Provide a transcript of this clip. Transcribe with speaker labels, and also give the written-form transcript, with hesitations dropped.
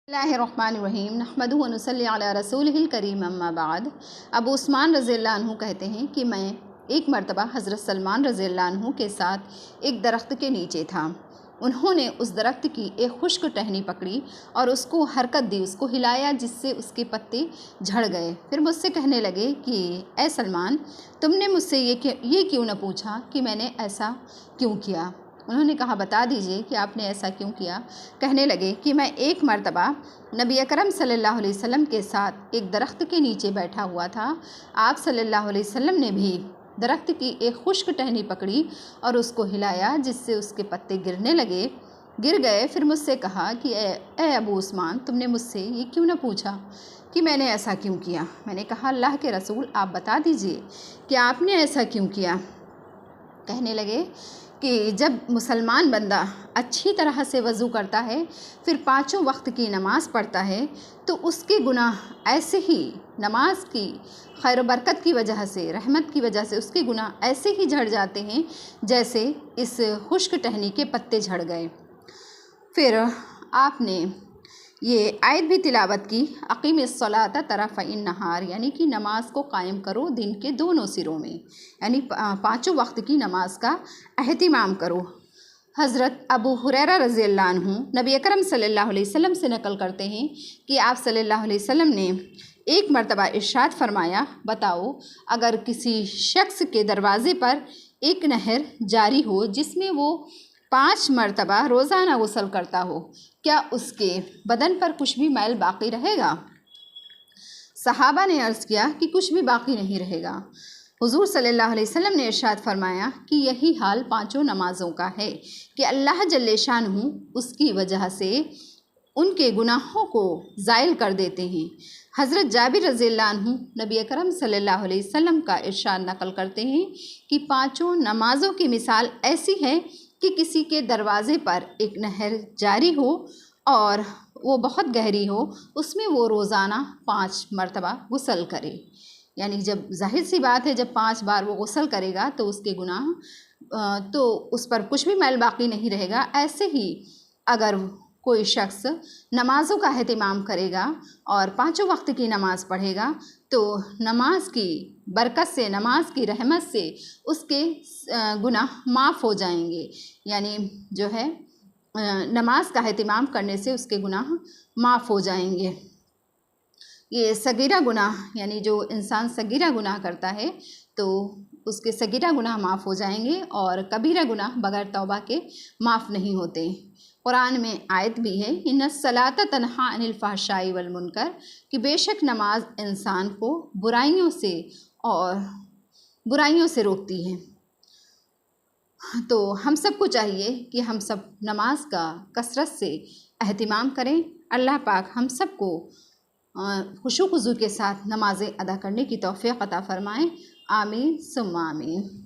Speaker 1: बिस्मिल्लाहिर्रहमानिर्रहीम नहमदुहु व नुसल्ली अला रसूलिहिल करीम अम्मा बाद। अबू उस्मान रज़ियल्लाहु अन्हु कहते हैं कि मैं एक मरतबा हज़रत सलमान रज़ियल्लाहु अन्हु के साथ एक दरख्त के नीचे था। उन्होंने उस दरख्त की एक खुश्क टहनी पकड़ी और उसको हरकत दी, उसको हिलाया, जिससे उसके पत्ते झड़ गए। फिर मुझसे कहने लगे कि ए सलमान, तुमने मुझसे ये क्यों न पूछा कि मैंने ऐसा क्यों किया। उन्होंने कहा, बता दीजिए कि आपने ऐसा क्यों किया। कहने लगे कि मैं एक मरतबा नबी अकरम सल्लल्लाहु अलैहि वसल्लम के साथ एक दरख्त के नीचे बैठा हुआ था। आप सल्लल्लाहु अलैहि वसल्लम ने भी दरख्त की एक खुश्क टहनी पकड़ी और उसको हिलाया, जिससे उसके पत्ते गिर गए। फिर मुझसे कहा कि ए अबू उस्मान, तुमने मुझसे ये क्यों न पूछा कि मैंने ऐसा क्यों किया। मैंने कहा, अल्लाह के रसूल, आप बता दीजिए कि आपने ऐसा क्यों किया। कहने लगे कि जब मुसलमान बंदा अच्छी तरह से वज़ू करता है, फिर पाँचों वक्त की नमाज़ पढ़ता है, तो उसके गुनाह ऐसे ही नमाज की खैर बरकत की वजह से, रहमत की वजह से उसके गुनाह ऐसे ही झड़ जाते हैं जैसे इस खुश्क टहनी के पत्ते झड़ गए। फिर आपने ये आयत भी तिलावत की, अक़ीमिस्सलाता तरफ़इन नहार, यानी कि नमाज को कायम करो दिन के दोनों सिरों में, यानी पाँचों वक्त की नमाज का अहतिमाम करो। हज़रत अबू हुरैरा रज़ियल्लाहु अन्हु नबी अकरम सल्लल्लाहु अलैहि वसल्लम से नकल करते हैं कि आप सल्लल्लाहु अलैहि वसल्लम ने एक मरतबा इरशाद फरमाया, बताओ, अगर किसी शख्स के दरवाज़े पर एक नहर जारी हो जिसमें वो 5 मरतबा रोज़ाना गुस्ल करता हो, क्या उसके बदन पर कुछ भी मैल बाकी रहेगा। सहाबा ने अर्ज़ किया कि कुछ भी बाकी नहीं रहेगा। हुज़ूर सल्लल्लाहु अलैहि वसल्लम ने इरशाद फरमाया कि यही हाल पाँचों नमाज़ों का है कि अल्लाह जल्ले शानहू उसकी वजह से उनके गुनाहों को ज़ाइल कर देते हैं। हज़रत जाबिर रज़ियल्लाहु अन्हु नबी अकरम सल्लल्लाहु अलैहि वसल्लम का इरशाद नकल करते हैं कि पाँचों नमाज़ों की मिसाल ऐसी है कि किसी के दरवाज़े पर एक नहर जारी हो और वो बहुत गहरी हो, उसमें वो रोज़ाना 5 मरतबा गुस्ल करे। यानी जब जाहिर सी बात है, जब 5 बार वो गुस्ल करेगा तो उसके गुनाह तो उस पर कुछ भी मैल बाकी नहीं रहेगा। ऐसे ही अगर कोई शख्स नमाज़ों का एहतिमाम करेगा और पाँचों वक्त की नमाज़ पढ़ेगा, तो नमाज की बरकत से, नमाज की रहमत से उसके गुनाह माफ़ हो जाएंगे। यानी जो है नमाज का एहतिमाम करने से उसके गुनाह माफ़ हो जाएंगे। ये सगीरा गुनाह, यानी जो इंसान सगीरा गुनाह करता है तो उसके सगीरा गुनाह माफ़ हो जाएंगे और कबीरा गुनाह बगैर तौबा के माफ़ नहीं होते। कुरान में आयत भी है, इन्नस्सलाता तन्हा अनिल फ़हशाई वल मुनकर, कि बेशक नमाज इंसान को बुराइयों से रोकती है। तो हम सबको चाहिए कि हम सब नमाज का कसरत से एहतिमाम करें। अल्लाह पाक हम सबको खुशू खुजू के साथ नमाज़ें अदा करने की तौफ़ीक़ अता फ़रमाएँ। आमीन सुम्मा आमीन।